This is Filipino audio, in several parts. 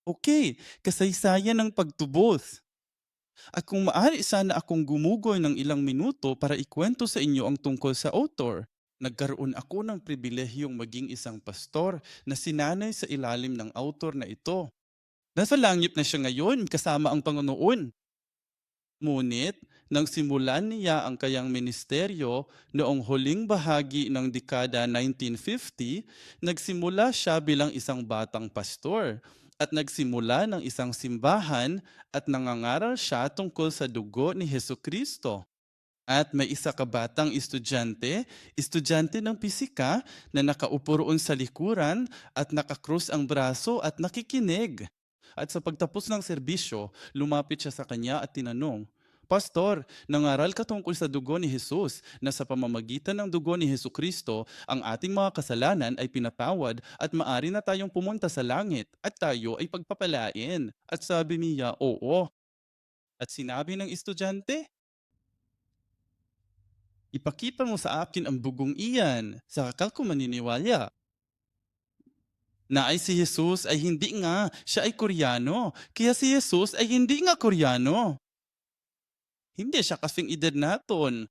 Okay, kasaysayan ng pagtubos. At kung maaari sana akong gumugoy ng ilang minuto para ikwento sa inyo ang tungkol sa author. Nagkaroon ako ng pribilehiyong maging isang pastor na sinanay sa ilalim ng author na ito. Nasa langit na siya ngayon kasama ang Panginoon. Ngunit, nang simulan niya ang kayang ministeryo noong huling bahagi ng dekada 1950, nagsimula siya bilang isang batang pastor at nagsimula ng isang simbahan at nangangaral siya tungkol sa dugo ni Heso Kristo. At may isa ka batang estudyante ng pisika na nakaupo roon sa likuran at nakakrus ang braso at nakikinig. At sa pagtapos ng serbisyo, lumapit siya sa kanya at tinanong, Pastor, nangaral ka tungkol sa dugo ni Jesus na sa pamamagitan ng dugo ni Hesu Kristo, ang ating mga kasalanan ay pinatawad at maari na tayong pumunta sa langit at tayo ay pagpapalain. At sabi niya, oo. At sinabi ng estudyante, ipakita mo sa akin ang bugong iyan, saka ko maniniwala na ay si Jesus ay hindi nga, siya ay Koreano. Kaya si Jesus ay hindi nga Koreano. Hindi siya kasing edad naton.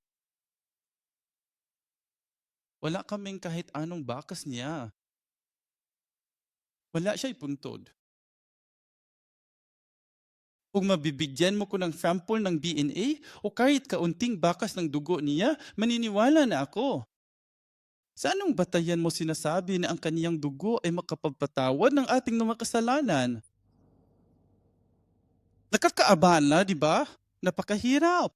Wala kaming kahit anong bakas niya. Wala siya'y puntod. Kung mabibigyan mo ko ng sample ng DNA o kahit kaunting bakas ng dugo niya, maniniwala na ako. Sa anong batayan mo sinasabi na ang kaniyang dugo ay makapagpatawad ng ating mga kasalanan? Nakakaabala, di ba? Napakahirap.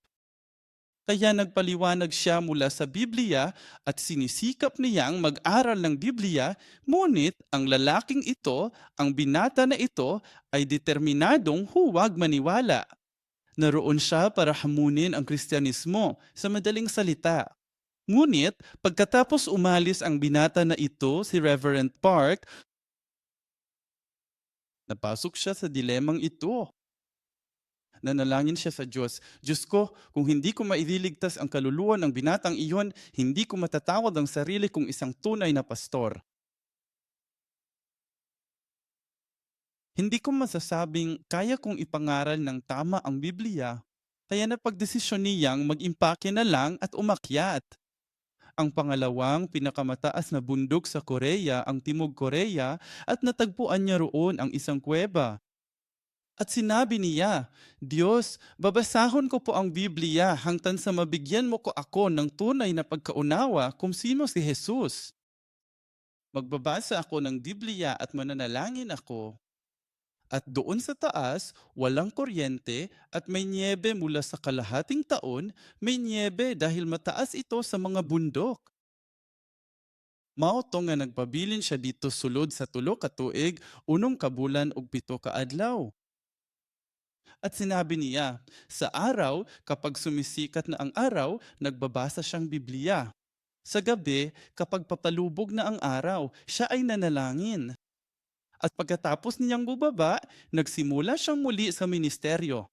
Kaya nagpaliwanag siya mula sa Biblia at sinisikap niyang mag-aral ng Biblia, ngunit ang lalaking ito, ang binata na ito, ay determinadong huwag maniwala. Naroon siya para hamunin ang Kristyanismo, sa madaling salita. Ngunit pagkatapos umalis ang binata na ito, si Reverend Park, napasok siya sa dilemang ito. Nanalangin siya sa Diyos, Diyos ko, kung hindi ko maililigtas ang kaluluwa ng binatang iyon, hindi ko matatawag ang sarili kong isang tunay na pastor. Hindi ko masasabing kaya kong ipangaral ng tama ang Biblia, kaya napagdesisyon niyang mag-impake na lang at umakyat. Ang pangalawang pinakamataas na bundok sa Korea, ang Timog Korea, at natagpuan niya roon ang isang kuweba. At sinabi niya, Diyos, babasahon ko po ang Biblia hanggang sa mabigyan mo ko ako ng tunay na pagkaunawa kung sino si Jesus. Magbabasa ako ng Biblia at mananalangin ako. At doon sa taas, walang kuryente at may niebe mula sa kalahating taon, may niebe dahil mataas ito sa mga bundok. Mao to nga nagpabilin siya dito sulod sa tulo ka tuig, unong kabulan ug pito ka adlaw. At sinabi niya, sa araw, kapag sumisikat na ang araw, nagbabasa siyang Biblia. Sa gabi, kapag papalubog na ang araw, siya ay nanalangin. At pagkatapos niyang bubaba, nagsimula siyang muli sa ministeryo.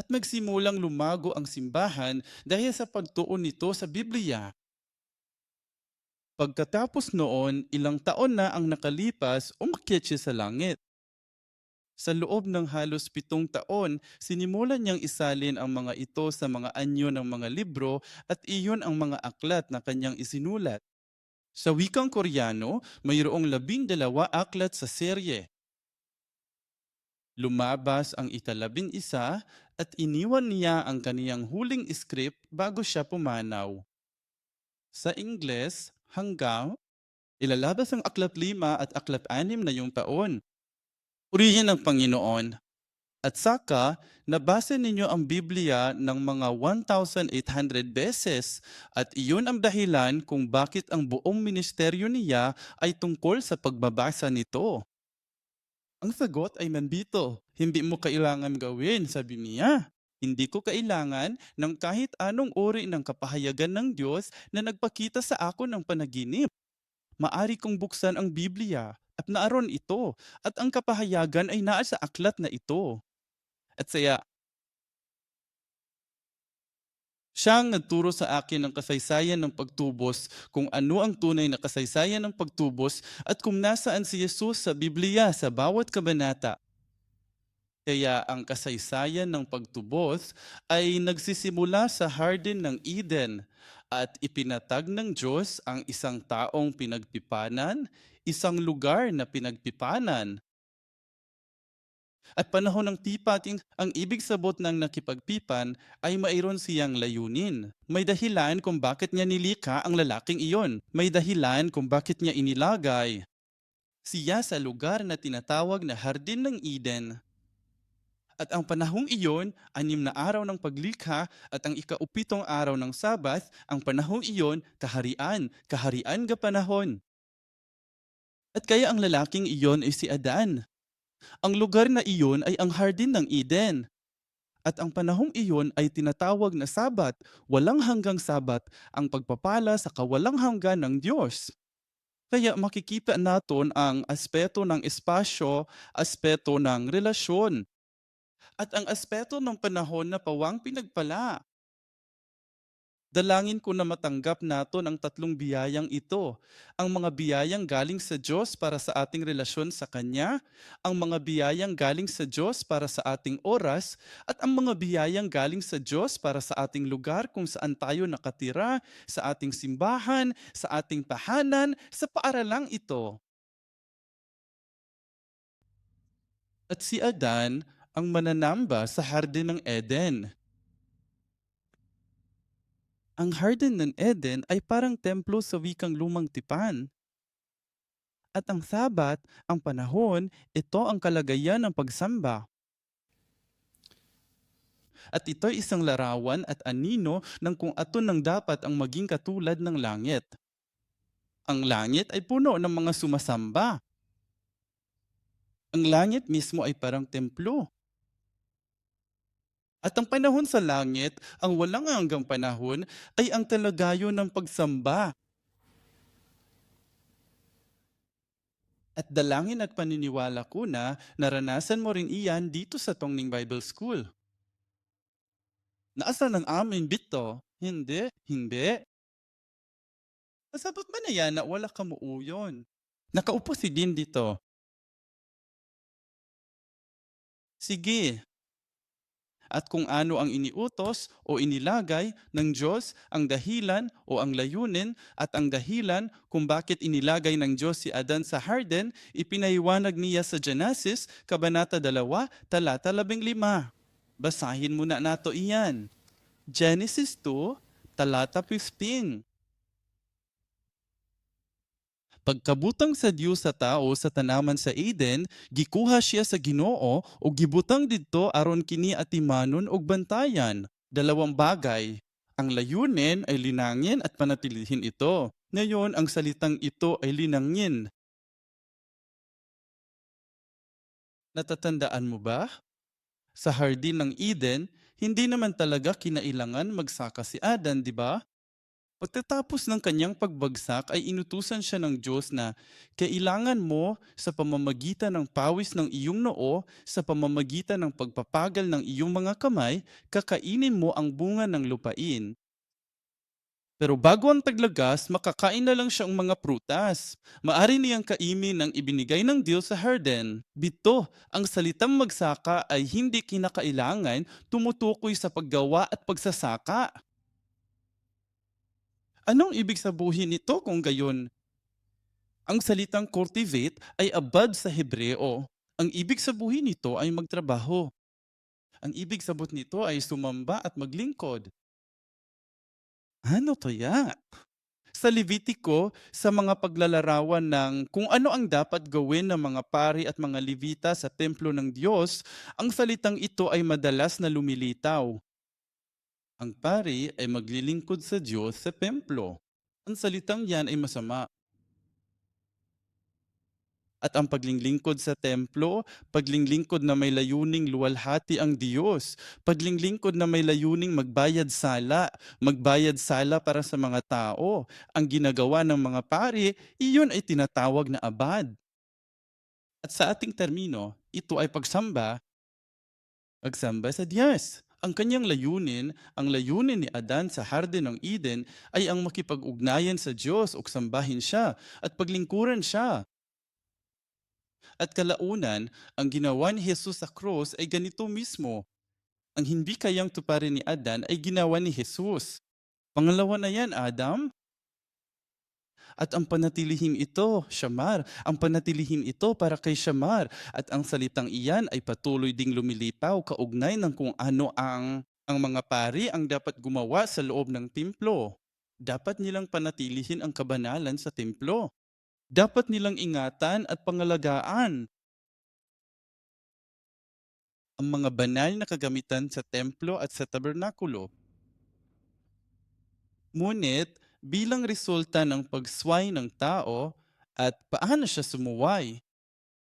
At magsimulang lumago ang simbahan dahil sa pagtuon nito sa Biblia. Pagkatapos noon, ilang taon na ang nakalipas, umakyat siya sa langit. Sa loob ng halos 7 taon, sinimulan niyang isalin ang mga ito sa mga anyo ng mga libro at iyon ang mga aklat na kanyang isinulat. Sa wikang Koreano, mayroong 12 aklat sa serye. Lumabas ang ika-11 at iniwan niya ang kaniyang huling script bago siya pumanaw. Sa Ingles, hanggang ilalabas ang aklat 5 at aklat 6 na yung taon. Purihin ng Panginoon. At saka, nabasa ninyo ang Biblia ng mga 1,800 beses at iyon ang dahilan kung bakit ang buong ministeryo niya ay tungkol sa pagbabasa nito. Ang sagot ay nandito. Hindi mo kailangan gawin, sabi niya. Hindi ko kailangan ng kahit anong uri ng kapahayagan ng Diyos na nagpakita sa ako ng panaginip. Maari kong buksan ang Biblia at naaron ito at ang kapahayagan ay naa sa aklat na ito. At siyang nagturo sa akin ng kasaysayan ng pagtubos, kung ano ang tunay na kasaysayan ng pagtubos at kung nasaan si Jesus sa Biblia sa bawat kabanata. Kaya ang kasaysayan ng pagtubos ay nagsisimula sa Garden ng Eden at ipinatag ng Diyos ang isang taong pinagpipanan, isang lugar na pinagpipanan. At panahon ng tipating ang ibig sabot ng nakipagpipan ay mayroon siyang layunin. May dahilan kung bakit niya nilikha ang lalaking iyon. May dahilan kung bakit niya inilagay siya sa lugar na tinatawag na Hardin ng Eden. At ang panahong iyon, 6 na araw ng paglikha at ang ika-7 araw ng Sabat, ang panahong iyon, kaharian, kaharian ga panahon. At kaya ang lalaking iyon ay si Adan. Ang lugar na iyon ay ang Hardin ng Eden. At ang panahong iyon ay tinatawag na Sabat, walang hanggang Sabat, ang pagpapala sa kawalang hanggan ng Diyos. Kaya makikita naton ang aspeto ng espasyo, aspeto ng relasyon, at ang aspeto ng panahon na pawang pinagpala. Dalangin ko na matanggap naton ang tatlong biyayang ito. Ang mga biyayang galing sa Diyos para sa ating relasyon sa Kanya, ang mga biyayang galing sa Diyos para sa ating oras, at ang mga biyayang galing sa Diyos para sa ating lugar kung saan tayo nakatira, sa ating simbahan, sa ating tahanan, sa paaralang ito. At si Adan ang mananamba sa Hardin ng Eden. Ang Hardin ng Eden ay parang templo sa wikang lumang tipan. At ang Sabat, ang panahon, ito ang kalagayan ng pagsamba. At ito'y isang larawan at anino ng kung aton nang dapat ang maging katulad ng langit. Ang langit ay puno ng mga sumasamba. Ang langit mismo ay parang templo. At ang panahon sa langit, ang walang hanggang panahon, ay ang talagayo ng pagsamba. At dalangin at paniniwala ko na naranasan mo rin iyan dito sa Tongning Bible School. Naasan ang amin bito? Hindi, hindi. Nasabot ba na yan na wala ka muuyon? Nakaupo si Dean dito. Sige, at kung ano ang iniutos o inilagay ng Diyos, ang dahilan o ang layunin at ang dahilan kung bakit inilagay ng Diyos si Adan sa Harden, ipinaiwanag niya sa Genesis, Kabanata 2, talata 15. Basahin muna nato iyan. Genesis 2, talata 15. Pagkabutang sa Dios sa tao sa tanaman sa Eden, gikuha siya sa Ginoo o gibutang didto aron kini atimanon og bantayan. Dalawang bagay. Ang layunin ay linangin at panatilihin ito. Ngayon, ang salitang ito ay linangin. Natatandaan mo ba? Sa Hardin ng Eden, hindi naman talaga kinailangan magsaka si Adan, di ba? Pagkatapos ng kanyang pagbagsak ay inutusan siya ng Diyos na kailangan mo sa pamamagitan ng pawis ng iyong noo, sa pamamagitan ng pagpapagal ng iyong mga kamay, kakainin mo ang bunga ng lupain. Pero bago ang taglagas, makakain na lang siyang mga prutas. Maari niyang kaimin ang ibinigay ng Diyos sa Harden. Bito, ang salitang magsaka ay hindi kinakailangan tumutukoy sa paggawa at pagsasaka. Anong ibig sabihin nito kung gayon? Ang salitang cultivate ay abad sa Hebreo. Ang ibig sabihin nito ay magtrabaho. Ang ibig sabot nito ay sumamba at maglingkod. Ano to ya? Sa Levitico, sa mga paglalarawan ng kung ano ang dapat gawin ng mga pari at mga Levita sa templo ng Diyos, ang salitang ito ay madalas na lumilitaw. Ang pari ay maglilingkod sa Diyos sa templo. Ang salitang yan ay masama. At ang paglilingkod sa templo, paglilingkod na may layuning luwalhati ang Diyos, paglilingkod na may layuning magbayad sala para sa mga tao. Ang ginagawa ng mga pari, iyon ay tinatawag na abad. At sa ating termino, ito ay pagsamba sa Diyos. Ang kanyang layunin, ang layunin ni Adan sa Hardin ng Eden ay ang makipag-ugnayan sa Diyos o sambahin siya at paglingkuran siya. At kalaunan, ang ginawa ni Jesus sa krus ay ganito mismo. Ang hindi kayang tuparin ni Adan ay ginawa ni Jesus. Pangalawa na yan, Adam. At ang panatilihing ito, Shamar, ang panatilihing ito para kay Shamar. At ang salitang iyan ay patuloy ding lumilitaw kaugnay ng kung ano ang mga pari ang dapat gumawa sa loob ng templo. Dapat nilang panatilihin ang kabanalan sa templo. Dapat nilang ingatan at pangalagaan ang mga banal na kagamitan sa templo at sa tabernakulo. Ngunit bilang resulta ng pagsway ng tao at paano siya sumuway,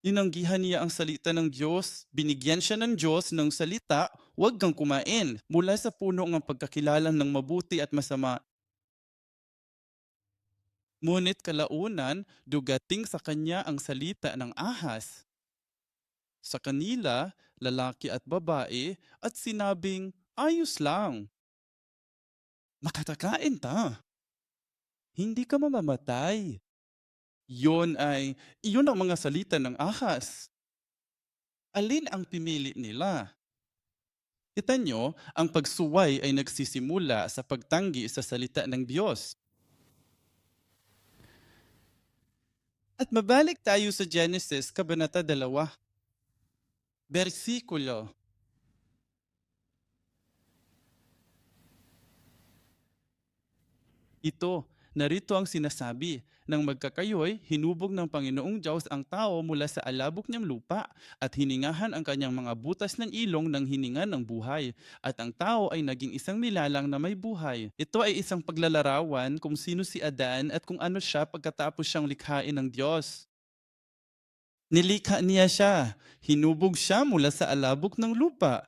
tinanggihan niya ang salita ng Diyos, binigyan siya ng Diyos ng salita, huwag kang kumain mula sa puno ng pagkakilala ng mabuti at masama. Ngunit kalaunan, dugating sa kanya ang salita ng ahas. Sa kanila, lalaki at babae, at sinabing, ayos lang, makatakain ta. Hindi ka mamamatay. Iyon ang mga salita ng ahas. Alin ang pinili nila? Kita nyo, ang pagsuway ay nagsisimula sa pagtanggi sa salita ng Diyos. At mabalik tayo sa Genesis, Kabanata 2, versikulo. Ito, narito ang sinasabi, nang magkakayoy, hinubog ng Panginoong Diyos ang tao mula sa alabok niyang lupa at hiningahan ang kanyang mga butas ng ilong ng hininga ng buhay. At ang tao ay naging isang nilalang na may buhay. Ito ay isang paglalarawan kung sino si Adan at kung ano siya pagkatapos siyang likhain ng Diyos. Nilikha niya siya, hinubog siya mula sa alabok ng lupa.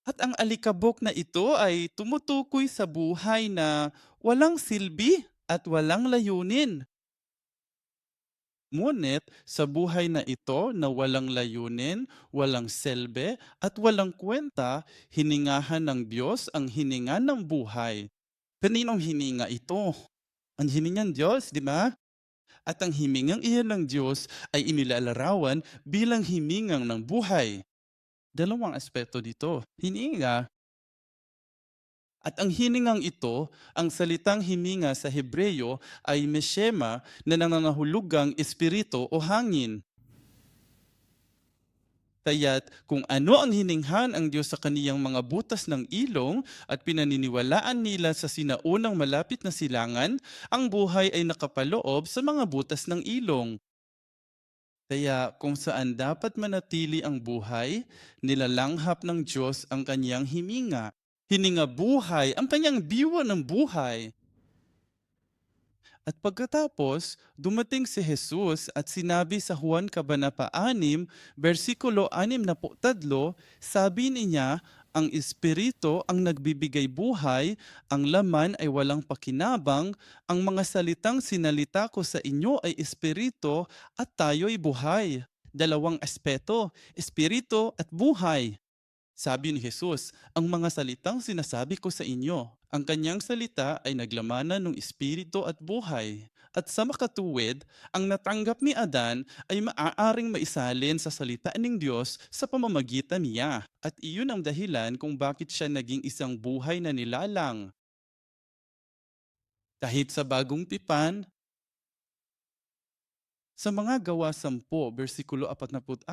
At ang alikabok na ito ay tumutukoy sa buhay na walang silbi at walang layunin. Ngunit sa buhay na ito na walang layunin, walang selbe at walang kwenta, hiningahan ng Diyos ang hininga ng buhay. Kaninong hininga ito? Ang hiningang Diyos, di ba? At ang himingang iyan ng Diyos ay inilalarawan bilang himingang ng buhay. Dalawang aspeto dito. Hininga. At ang hiningang ito, ang salitang hininga sa Hebreyo ay meshema na nangangahulugang espiritu o hangin. Kaya't kung ano ang hininghan ang Diyos sa kaniyang mga butas ng ilong at pinaniniwalaan nila sa sinaunang malapit na silangan, ang buhay ay nakapaloob sa mga butas ng ilong. Kaya kung saan dapat manatili ang buhay, nilalanghap ng Diyos ang kaniyang hininga. Hininga buhay, ang kanyang diwa ng buhay. At pagkatapos, dumating si Jesus at sinabi sa Juan Kabanata 6, versikulo 63, sabi niya, ang Espiritu ang nagbibigay buhay, ang laman ay walang pakinabang, ang mga salitang sinalita ko sa inyo ay Espiritu at tayo'y buhay. Dalawang aspeto, Espiritu at buhay. Sabi ni Jesus, ang mga salitang sinasabi ko sa inyo, ang kanyang salita ay naglamanan ng espiritu at buhay. At sa makatuwid, ang natanggap ni Adan ay maaaring maisalin sa salita ng Diyos sa pamamagitan niya. At iyon ang dahilan kung bakit siya naging isang buhay na nilalang. Kahit sa bagong tipan, sa mga gawa 10, versikulo 44,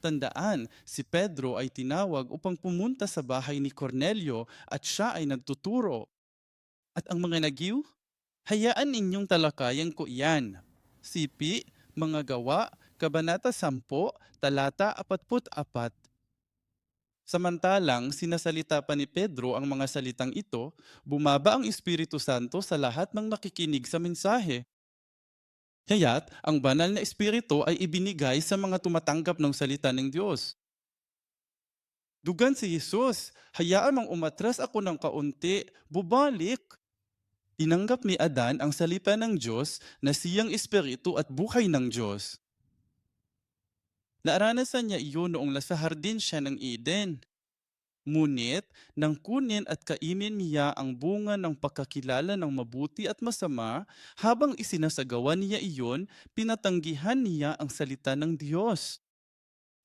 tandaan, si Pedro ay tinawag upang pumunta sa bahay ni Cornelio at siya ay nagtuturo. At ang mga nagiw, hayaan ninyong talakayan ko iyan. Sipi, mga gawa, Kabanata 10, talata 44. Samantalang sinasalita pa ni Pedro ang mga salitang ito, bumaba ang Espiritu Santo sa lahat ng nakikinig sa mensahe. Kaya't ang banal na espiritu ay ibinigay sa mga tumatanggap ng salita ng Diyos. Dugan si Jesus, hayaan mang umatras ako ng kaunti, bubalik. Tinanggap ni Adan ang salita ng Diyos na siyang espiritu at buhay ng Diyos. Naranasan niya iyon noong nasa hardin siya ng Eden. Ngunit nang kunin at kainin niya ang bunga ng pagkakilala ng mabuti at masama, habang isinasagawa niya iyon, pinatanggihan niya ang salita ng Diyos.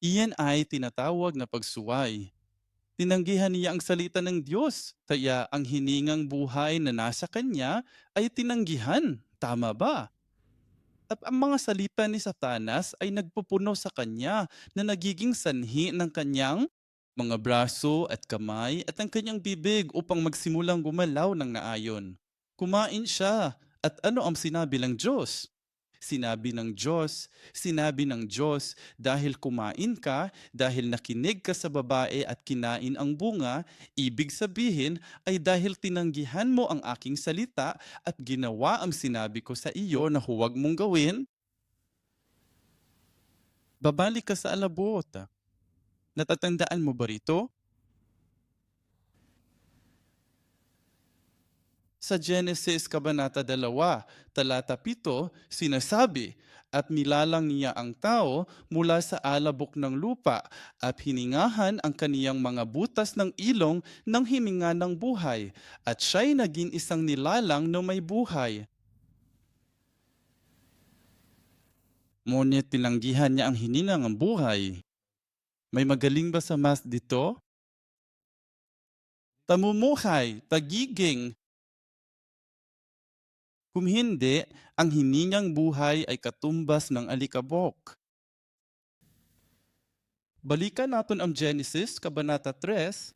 Iyan ay tinatawag na pagsuway. Tinanggihan niya ang salita ng Diyos, kaya ang hiningang buhay na nasa kanya ay tinanggihan. Tama ba? At ang mga salita ni Satanas ay nagpupuno sa kanya na nagiging sanhi ng kanyang mga braso at kamay at ang kanyang bibig upang magsimulang gumalaw ng naayon. Kumain siya at ano ang sinabi ng Diyos? Sinabi ng Diyos, dahil kumain ka, dahil nakinig ka sa babae at kinain ang bunga, ibig sabihin ay dahil tinanggihan mo ang aking salita at ginawa ang sinabi ko sa iyo na huwag mong gawin, babalik ka sa alabot. Natatandaan mo ba rito? Sa Genesis Kabanata 2, talata 7, sinasabi, at nilalang niya ang tao mula sa alabok ng lupa at hiningahan ang kaniyang mga butas ng ilong ng himinga ng buhay at siya'y naging isang nilalang na may buhay. Ngunit tinanggihan niya ang hininga ng buhay. May magaling ba sa mas dito? Tamumuhay, pagiging. Kung hindi, ang hiningang buhay ay katumbas ng alikabok. Balikan natin ang Genesis, Kabanata 3,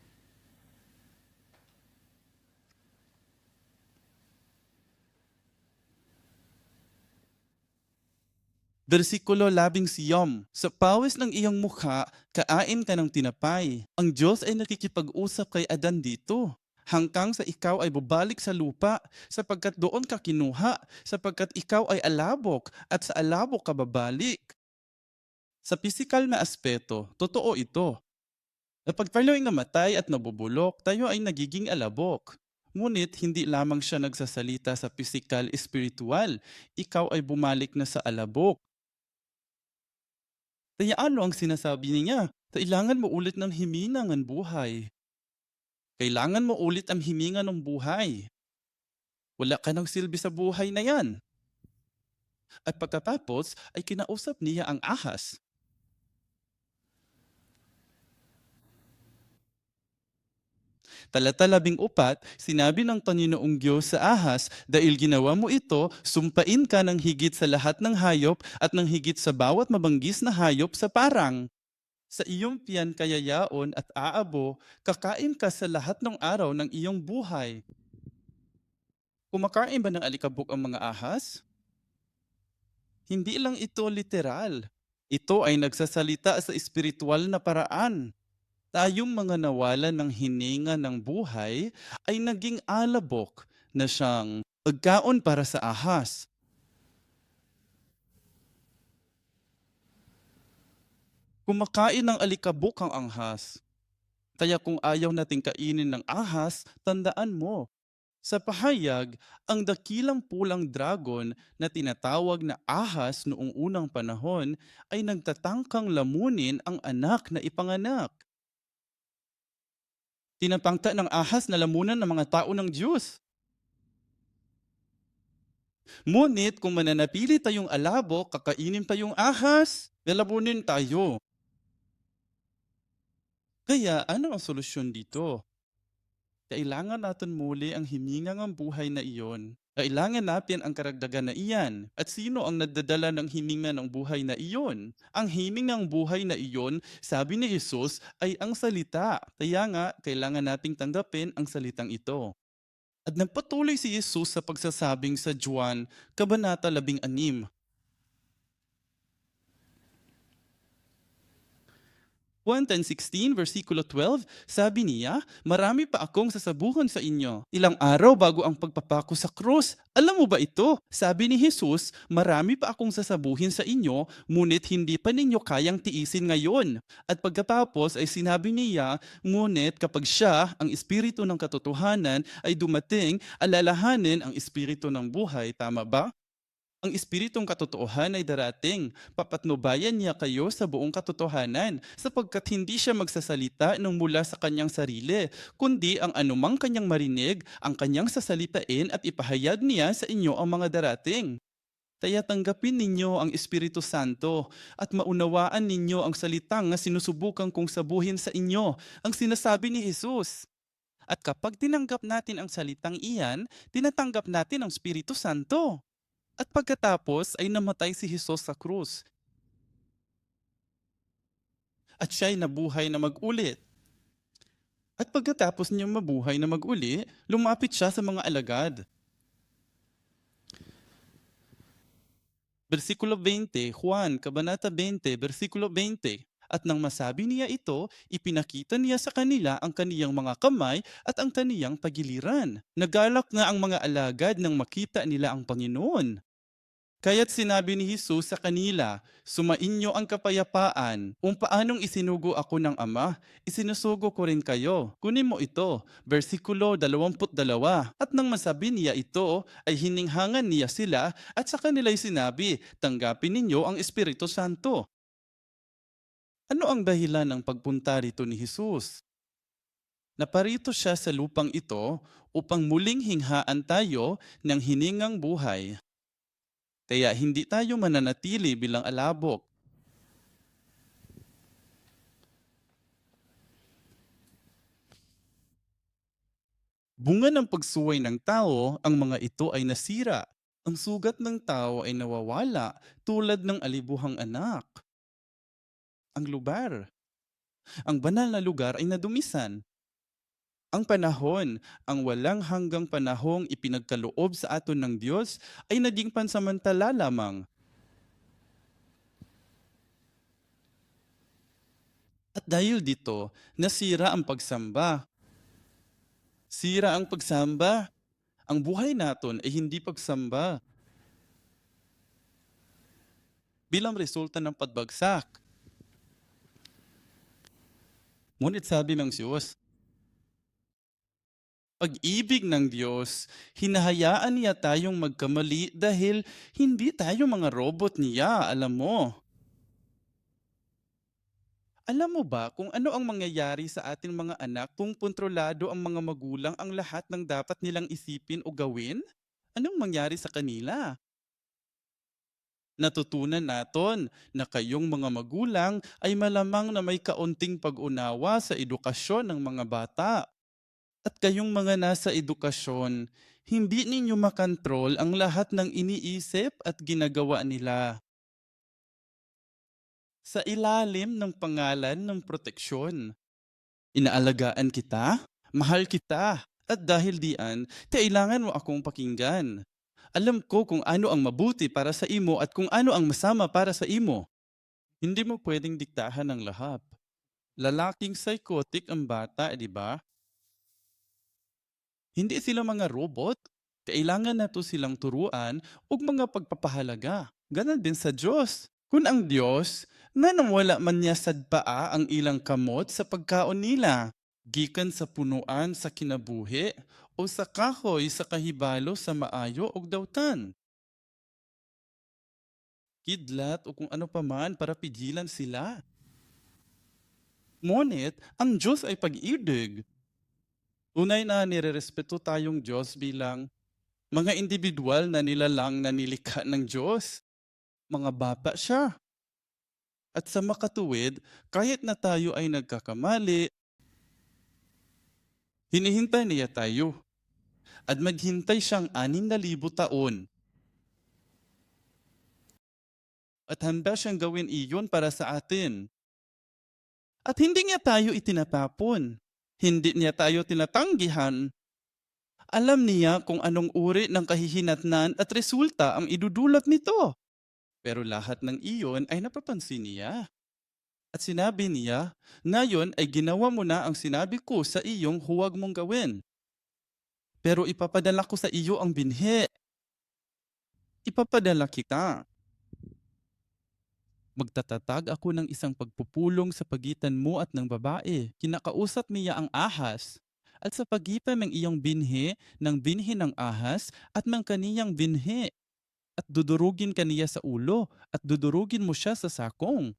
versikulo 11. Sa pawis ng iyong mukha, kain ka ng tinapay. Ang Diyos ay nakikipag-usap kay Adan dito. Hanggang sa ikaw ay bubalik sa lupa, sapagkat doon ka kinuha, sapagkat ikaw ay alabok, at sa alabok ka babalik. Sa pisikal na aspeto, totoo ito. Kapag tayo ay namatay at nabubulok, tayo ay nagiging alabok. Ngunit hindi lamang siya nagsasalita sa pisikal espiritual. Ikaw ay bumalik na sa alabok. Kaya ano ang sinasabi niya? Kailangan mo ulit ng himinga ng buhay. Kailangan mo ulit ang himinga ng buhay. Wala ka ng silbi sa buhay na yan. At pagkatapos ay kinausap niya ang ahas. Talata 14, sinabi ng Panginoong Diyos sa ahas, dahil ginawa mo ito, sumpain ka ng higit sa lahat ng hayop at ng higit sa bawat mabanggis na hayop sa parang. Sa iyong tiyan kayayaon at aabo, kakain ka sa lahat ng araw ng iyong buhay. Kumakain ba ng alikabok ang mga ahas? Hindi lang ito literal. Ito ay nagsasalita sa espiritual na paraan. Tayong mga nawalan ng hininga ng buhay ay naging alabok na siyang pagkaon para sa ahas. Kumakain ng alikabok ang ahas. Kaya kung ayaw nating kainin ng ahas, tandaan mo, sa pahayag, ang dakilang pulang dragon na tinatawag na ahas noong unang panahon ay nagtatangkang lamunin ang anak na ipanganak. Tinapangta ng ahas na lamunan ng mga tao ng Diyos. Ngunit kung mananapili tayong alabok, kakainin pa yung ahas, lalamunin tayo. Kaya ano ang solusyon dito? Kailangan natin muli ang hininga ng buhay na iyon. Kailangan natin ang karagdagan na iyan. At sino ang nagdadala ng hininga ng buhay na iyon? Ang hininga ng buhay na iyon, sabi ni Jesus, ay ang salita. Kaya nga, kailangan nating tanggapin ang salitang ito. At nagpatuloy si Jesus sa pagsasabing sa Juan, Kabanata 16, Juan 10:16, versikulo 12, sabi niya, marami pa akong sasabuhan sa inyo. Ilang araw bago ang pagpapako sa krus. Alam mo ba ito? Sabi ni Jesus, marami pa akong sasabuhin sa inyo, ngunit hindi pa ninyo kayang tiisin ngayon. At pagkatapos ay sinabi niya, ngunit kapag siya, ang espiritu ng katotohanan, ay dumating, alalahanin ang espiritu ng buhay. Tama ba? Ang espiritong katotohanan ay darating. Papatnubayan niya kayo sa buong katotohanan sapagkat hindi siya magsasalita ng mula sa kanyang sarili, kundi ang anumang kanyang marinig, ang kanyang sasalitain at ipahayag niya sa inyo ang mga darating. Kaya tanggapin ninyo ang Espiritu Santo at maunawaan ninyo ang salitang na sinusubukan kong sabuhin sa inyo, ang sinasabi ni Jesus. At kapag tinanggap natin ang salitang iyan, tinatanggap natin ang Espiritu Santo. At pagkatapos ay namatay si Jesus sa krus at siya'y nabuhay na mag-ulit. At pagkatapos niyang mabuhay na mag-uli, lumapit siya sa mga alagad. Versikulo 20, Juan, Kabanata 20, versikulo 20. At nang masabi niya ito, ipinakita niya sa kanila ang kaniyang mga kamay at ang kaniyang pagiliran. Nagalak nga ang mga alagad nang makita nila ang Panginoon. Kaya't sinabi ni Jesus sa kanila, sumainyo ang kapayapaan. Kung paanong isinugo ako ng Ama, isinusugo ko rin kayo. Kunin mo ito. Versikulo 22. At nang masabi niya ito, ay hininghangan niya sila at sa kanila'y sinabi, tanggapin ninyo ang Espiritu Santo. Ano ang dahilan ng pagpunta rito ni Jesus? Naparito siya sa lupang ito upang muling hinghaan tayo ng hiningang buhay. Kaya hindi tayo mananatili bilang alabok. Bunga ng pagsuway ng tao, ang mga ito ay nasira. Ang sugat ng tao ay nawawala tulad ng alibuhang anak. Ang lugar, ang banal na lugar ay nadumisan. Ang panahon, ang walang hanggang panahong ipinagkaloob sa aton ng Diyos ay naging pansamantala lamang. At dahil dito, nasira ang pagsamba. Sira ang pagsamba. Ang buhay naton ay hindi pagsamba bilang resulta ng pagbagsak. Ngunit sabi ng Diyos, pag-ibig ng Diyos, hinahayaan niya tayong magkamali dahil hindi tayo mga robot niya, alam mo. Alam mo ba kung ano ang mangyayari sa ating mga anak kung kontrolado ang mga magulang ang lahat ng dapat nilang isipin o gawin? Anong mangyari sa kanila? Natutunan naton na kayong mga magulang ay malamang na may kaunting pag-unawa sa edukasyon ng mga bata. At kayong mga nasa edukasyon, hindi ninyo makontrol ang lahat ng iniisip at ginagawa nila. Sa ilalim ng pangalan ng proteksyon, inaalagaan kita, mahal kita, at dahil diyan, kailangan mo akong pakinggan. Alam ko kung ano ang mabuti para sa imo at kung ano ang masama para sa imo. Hindi mo pwedeng diktahan ng lahat. Lalaking psychotic ang bata, di ba? Hindi sila mga robot. Kailangan nato silang turuan og mga pagpapahalaga. Ganon din sa Diyos. Kung ang Diyos, nanawala man niya sad paa ang ilang kamot sa pagkaon nila. Gikan sa punuan sa kinabuhi o sa kahoy sa kahibalo sa maayo og dawtan. Kidlat o kung ano paman para pigilan sila. Ngunit, ang Diyos ay pag-ibig. Tunay na nirerespeto tayong Diyos bilang mga individual na nilalang na nilikha ng Diyos. Mga bata siya. At sa makatuwid, kahit na tayo ay nagkakamali, hinihintay niya tayo. At maghintay siyang 6,000 taon. At handa siyang gawin iyon para sa atin. At hindi niya tayo itinatapon. Hindi niya tayo tinatanggihan. Alam niya kung anong uri ng kahihinatnan at resulta ang idudulot nito. Pero lahat ng iyon ay napapansin niya. At sinabi niya, ngayon ay ginawa mo na ang sinabi ko sa iyong huwag mong gawin. Pero ipapadala ko sa iyo ang binhi. Ipapadala kita. Magtatatag ako ng isang pagpupulong sa pagitan mo at ng babae. Kinakausap niya ang ahas. At sa pagitan ng iyong binhi ng ahas at ng kaniyang binhi. at dudurugin ka niya sa ulo at dudurugin mo siya sa sakong.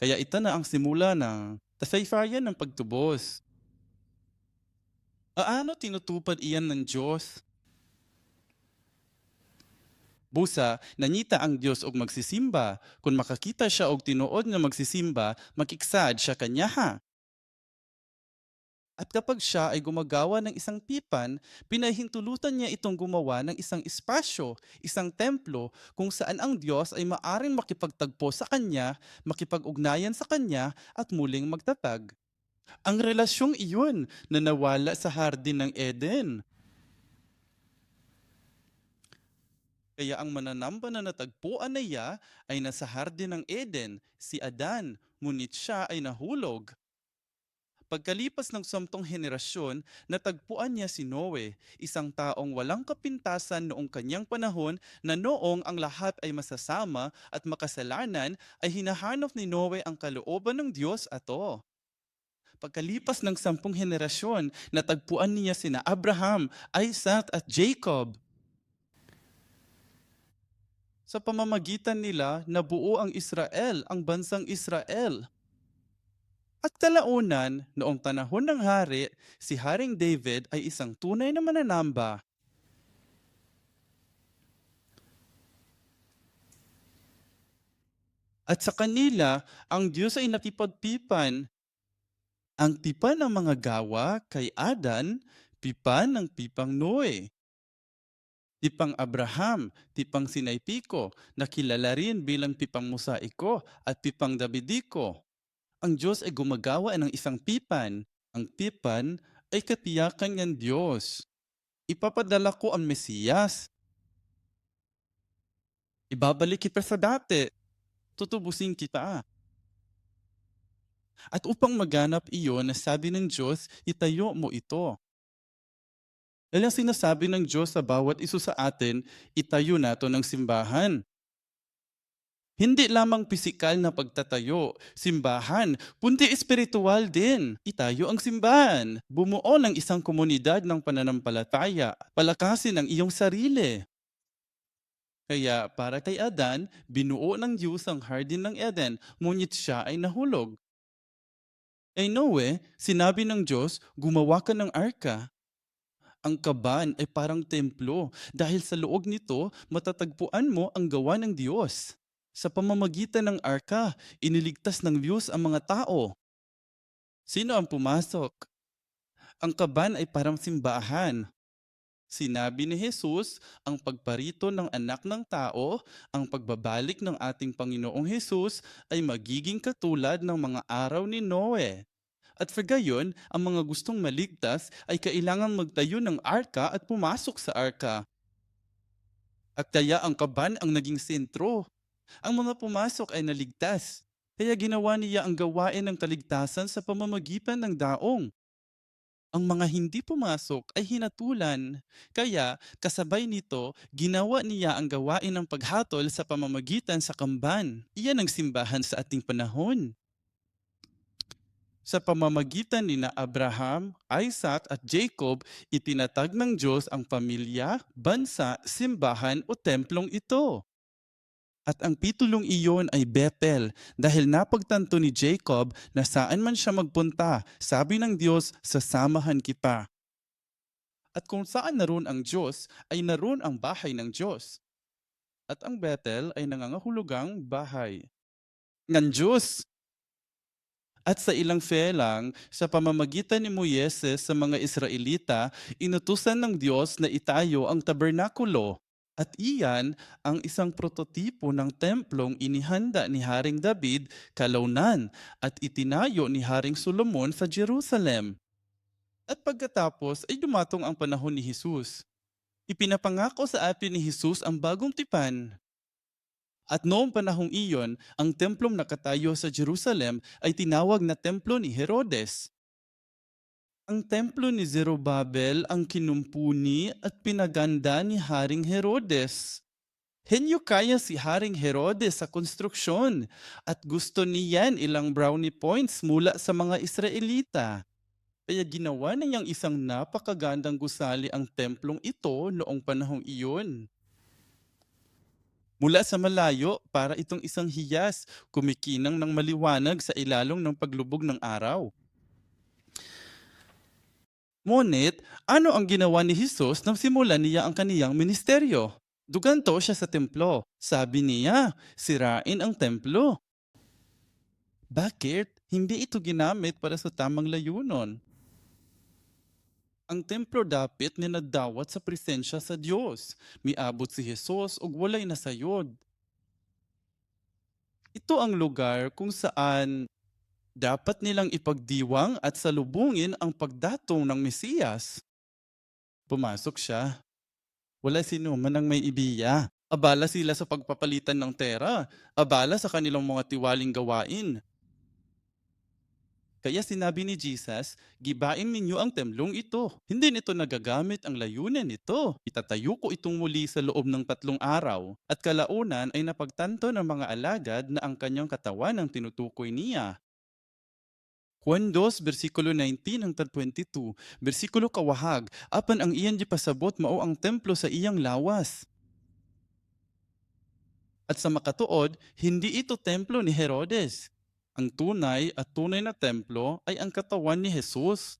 Kaya ito na ang simula ng kasaysayan ng pagtubos. Paano tinutupad iyan ng Diyos? Busa, nangita ang Diyos og magsisimba. Kung makakita siya og tinuod nga magsisimba, makiksad siya kanyaha. At kapag siya ay gumagawa ng isang pipan, pinahintulutan niya itong gumawa ng isang espasyo, isang templo, kung saan ang Diyos ay maaring makipagtagpo sa kanya, makipag-ugnayan sa kanya, at muling magtatag. Ang relasyong iyon na nawala sa hardin ng Eden. Kaya ang mananamba na natagpuan niya ay nasa hardin ng Eden, si Adan, ngunit siya ay nahulog. Pagkalipas ng 10 henerasyon, natagpuan niya si Noe, isang taong walang kapintasan noong kanyang panahon na noong ang lahat ay masasama at makasalanan ay hinahanap ni Noe ang kalooban ng Diyos ato. Pagkalipas ng 10 henerasyon, natagpuan niya sina Abraham, Isaac at Jacob. Sa pamamagitan nila, nabuo ang Israel, ang bansang Israel. At kalaunan, noong panahon ng hari, si Haring David ay isang tunay na mananamba. At sa kanila, ang Diyos ay nakipagpipan. Ang pipan ng mga gawa kay Adan, pipan ng pipang Noe, tipang Abraham, tipang Sinaypiko, na kilala rin bilang pipang Mosaiko at pipang Davidiko. Ang Diyos ay gumagawa ng isang pipan. Ang pipan ay katiyakan ng Diyos. Ipapadala ko ang Mesiyas. Ibabalik kita sa dati. Tutubusin kita. At upang maganap iyon na sabi ng Diyos, itayo mo ito. Dahil ang sinasabi ng Diyos sa bawat isa sa atin, itayo nato ng simbahan. Hindi lamang pisikal na pagtatayo, simbahan, kundi espiritual din. Itayo ang simbahan. Bumuo ng isang komunidad ng pananampalataya. Palakasin ang iyong sarili. Kaya para kay Adan, binuo ng Diyos ang hardin ng Eden, ngunit siya ay nahulog. Kay Noe, sinabi ng Diyos, gumawa ka ng arka. Ang kaban ay parang templo dahil sa loob nito matatagpuan mo ang gawa ng Diyos. Sa pamamagitan ng arka, iniligtas ng Diyos ang mga tao. Sino ang pumasok? Ang kaban ay parang simbahan. Sinabi ni Jesus, ang pagparito ng anak ng tao, ang pagbabalik ng ating Panginoong Jesus ay magiging katulad ng mga araw ni Noe. At sa gayon, ang mga gustong maligtas ay kailangan magtayo ng arka at pumasok sa arka. At kaya ang kaban ang naging sentro. Ang mga pumasok ay naligtas. Kaya ginawa niya ang gawain ng kaligtasan sa pamamagitan ng daong. Ang mga hindi pumasok ay hinatulan. Kaya kasabay nito, ginawa niya ang gawain ng paghatol sa pamamagitan sa kamban. Iyan ang simbahan sa ating panahon. Sa pamamagitan ni na Abraham, Isaac at Jacob, itinatag ng Diyos ang pamilya, bansa, simbahan o templong ito. At ang pitulong iyon ay Bethel dahil napagtanto ni Jacob na saan man siya magpunta, sabi ng Diyos, sasamahan kita. At kung saan naroon ang Diyos, ay naroon ang bahay ng Diyos. At ang Bethel ay nangangahulugang bahay ng Diyos. At sa ilang felang, sa pamamagitan ni Moises sa mga Israelita, inutusan ng Diyos na itayo ang tabernakulo. At iyan ang isang prototipo ng templong inihanda ni Haring David kalaunan at itinayo ni Haring Solomon sa Jerusalem. At pagkatapos ay dumatong ang panahon ni Jesus. Ipinapangako sa atin ni Jesus ang bagong tipan. At noong panahong iyon, ang templong nakatayo sa Jerusalem ay tinawag na templo ni Herodes. Ang templo ni Zerubabel ang kinumpuni at pinaganda ni Haring Herodes. Henyo kaya si Haring Herodes sa konstruksyon at gusto niyan ilang brownie points mula sa mga Israelita. Kaya ginawa niyang isang napakagandang gusali ang templong ito noong panahong iyon. Mula sa malayo para itong isang hiyas, kumikinang ng maliwanag sa ilalong ng paglubog ng araw. Ngunit, ano ang ginawa ni Jesus nang simulan niya ang kaniyang ministeryo? Duganto siya sa templo. Sabi niya, sirain ang templo. Bakit? Hindi ito ginamit para sa tamang layunon. Ang templo dapit nga nadawat sa presensya sa Dios. Miabot si Jesus ug walay nasayod. Ito ang lugar kung saan dapat nilang ipagdiwang at salubungin ang pagdatong ng Mesiyas. Pumasok siya. Wala sino man ang may ibiya. Abala sila sa pagpapalitan ng tera. Abala sa kanilang mga tiwaling gawain. Kaya sinabi ni Jesus, gibain ninyo ang templong ito. Hindi nito nagagamit ang layunan nito. Itatayo ko itong muli sa loob ng 3 araw. At kalaunan ay napagtanto ng mga alagad na ang kanyang katawan ang tinutukoy niya. Juan 2, versikulo 19 hangtod 22, versikulo kawahag, apan ang iyan di pasabot mao ang templo sa iyang lawas. At sa makatuod, hindi ito templo ni Herodes. Ang tunay na templo ay ang katawan ni Jesus.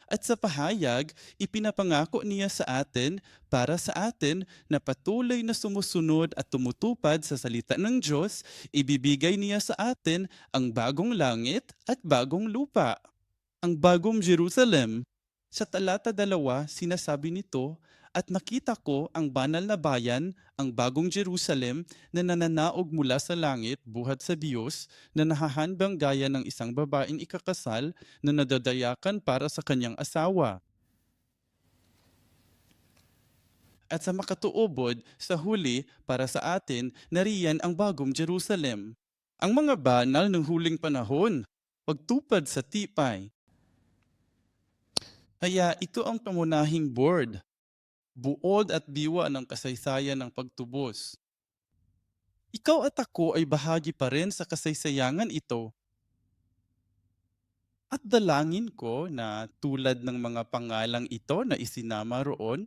At sa pahayag, ipinapangako niya sa atin para sa atin na patuloy na sumusunod at tumutupad sa salita ng Diyos, ibibigay niya sa atin ang bagong langit at bagong lupa, ang bagong Jerusalem. Sa talata 2, sinasabi nito, at nakita ko ang banal na bayan, ang bagong Jerusalem na nananaog mula sa langit buhat sa Diyos na nahahandang gaya ng isang babaeng ikakasal na nadadayakan para sa kanyang asawa. At sa makatuubod, sa huli, para sa atin, nariyan ang bagong Jerusalem. Ang mga banal ng huling panahon, pagtupad sa tipay. Kaya ito ang pamunahing board, buod at diwa ng kasaysayan ng pagtubos. Ikaw at ako ay bahagi pa rin sa kasaysayangan ito. At dalangin ko na tulad ng mga pangalang ito na isinama roon,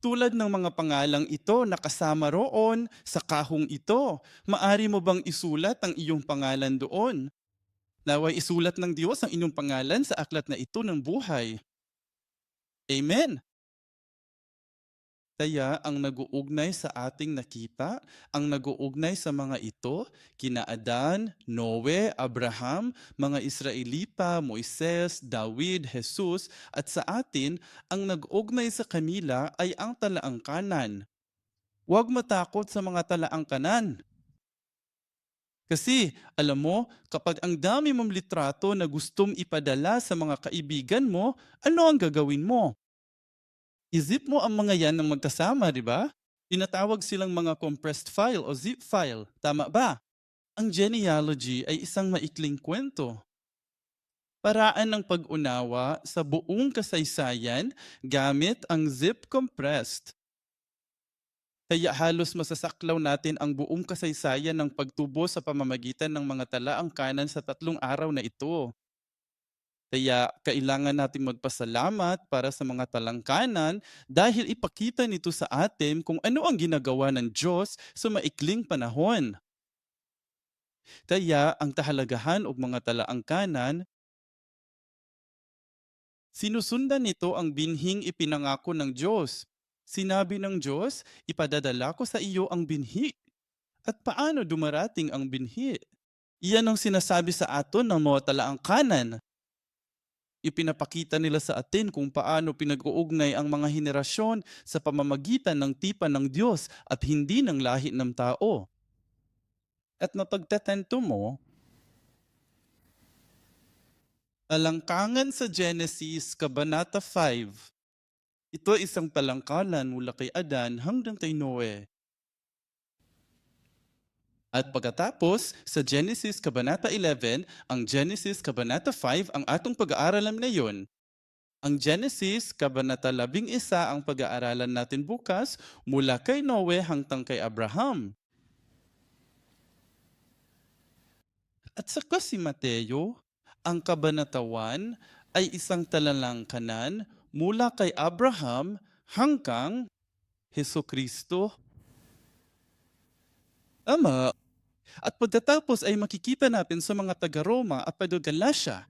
tulad ng mga pangalang ito na kasama roon sa kahong ito, maari mo bang isulat ang iyong pangalan doon? Naway isulat ng Diyos ang inyong pangalan sa aklat na ito ng buhay. Amen. Kaya ang nag-uugnay sa ating nakita, ang nag-uugnay sa mga ito, kina Adan, Noe, Abraham, mga Israelita, Moises, David, Jesus, at sa atin, ang nag-ugnay sa kanila ay ang talaangkanan. Huwag matakot sa mga talaangkanan. Kasi, alam mo, kapag ang dami mong litrato na gustong ipadala sa mga kaibigan mo, ano ang gagawin mo? I-zip mo ang mga yan ng magkasama, di ba? Tinatawag silang mga compressed file o zip file. Tama ba? Ang genealogy ay isang maikling kwento. Paraan ng pag-unawa sa buong kasaysayan gamit ang zip compressed. Kaya halos masasaklaw natin ang buong kasaysayan ng pagtubo sa pamamagitan ng mga talaang kanan sa 3 araw na ito. Kaya kailangan natin magpasalamat para sa mga talangkanan dahil ipakita nito sa atin kung ano ang ginagawa ng Diyos sa maikling panahon. Kaya ang kahalagahan og mga talaangkanan, sinusundan nito ang binhing ipinangako ng Diyos. Sinabi ng Diyos, ipadadala ko sa iyo ang binhi. At paano dumarating ang binhi? Iyan ang sinasabi sa aton ng mga talaangkanan. Ipinapakita nila sa atin kung paano pinag-uugnay ang mga henerasyon sa pamamagitan ng tipan ng Diyos at hindi ng lahi ng tao. At mapagtatento mo, alangkangan sa Genesis Kabanata 5, ito ay isang talangkalan mula kay Adan hanggang kay Noe. At pagkatapos, sa Genesis Kabanata 11, ang Genesis Kabanata 5 ang atong pag-aaralan ngayon. Ang Genesis, Kabanata 11 ang pag-aaralan natin bukas mula kay Noe hangtang kay Abraham. At saka si Mateo, ang Kabanata 1 ay isang talalangkanan mula kay Abraham hanggang Hesukristo. Tama. At pagkatapos ay makikita natin sa mga taga-Roma at taga-Galasya,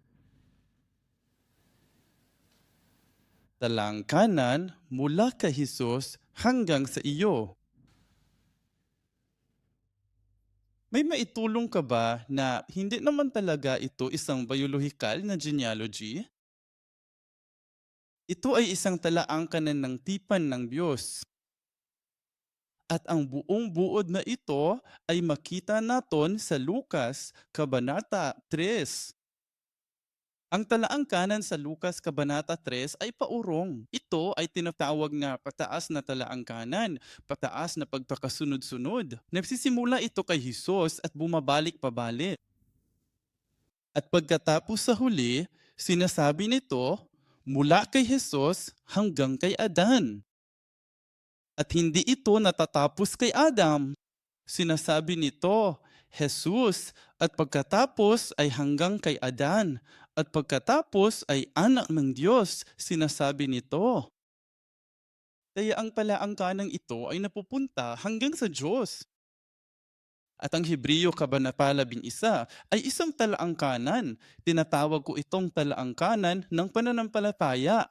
talangkanan mula kay Jesus hanggang sa iyo. May maitulong ka ba na hindi naman talaga ito isang biolohikal na genealogy? Ito ay isang talaangkanan ng tipan ng Diyos. At ang buong buod na ito ay makita naton sa Lukas Kabanata 3. Ang talaang kanan sa Lukas Kabanata 3 ay paurong. Ito ay tinatawag na pataas na talaang kanan, pataas na pagpakasunod-sunod. Nagsisimula ito kay Jesus at bumabalik pabalik. At pagkatapos sa huli, sinasabi nito, mula kay Jesus hanggang kay Adan. At hindi ito natatapos kay Adam. Sinasabi nito, Jesus, at pagkatapos ay hanggang kay Adan, at pagkatapos ay anak ng Diyos, sinasabi nito. Kaya ang palaangkanang ito ay napupunta hanggang sa Diyos. At ang Hebreo Kabanata 11 ay isang talaangkanan. Tinatawag ko itong talaangkanan ng pananampalataya.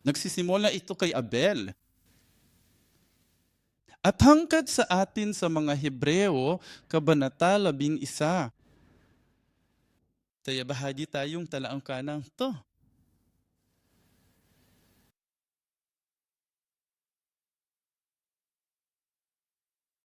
Nagsisimula ito kay Abel. At hanggat sa atin sa mga Hebreo, Kabanata 11. Kaya bahagi tayong talaangkanang to.